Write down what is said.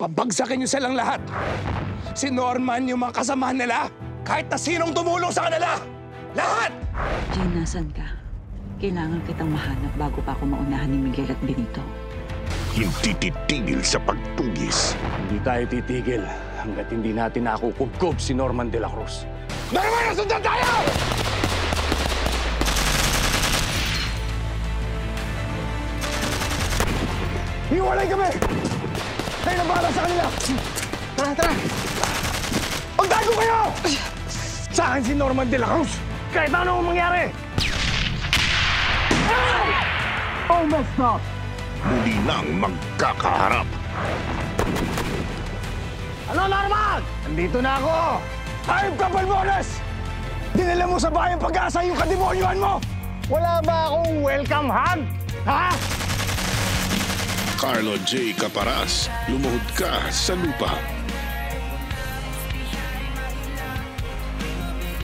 Pabagsakin niyo silang lahat. Si Norman, yung mga kasamahan nila, kahit na sinong tumulong sa kanila. Lahat! Jane, nasan ka? Kailangan kitang mahanap bago pa ako maunahan ni Miguel at Benito. Hindi titigil sa pagtugis. Hindi tayo titigil hanggat hindi natin nakukubkob si Norman de la Cruz. Norman, nasundan tayo! Hiwalay kami! Tayo na bahala sa kanila! Tara, tara! Magtago kayo! Sa akin si Norman de la Cruz! Kahit ano ang mangyari! Almost stop! Muli nang magkakaharap. Ano, Norman? Nandito na ako! Hayop ka, Balbones! Dinala mo sa bayang Pag-asa yung kademonyuhan mo! Wala ba akong welcome hand? Ha? Carlo J. Caparas, lumuhod ka sa lupa.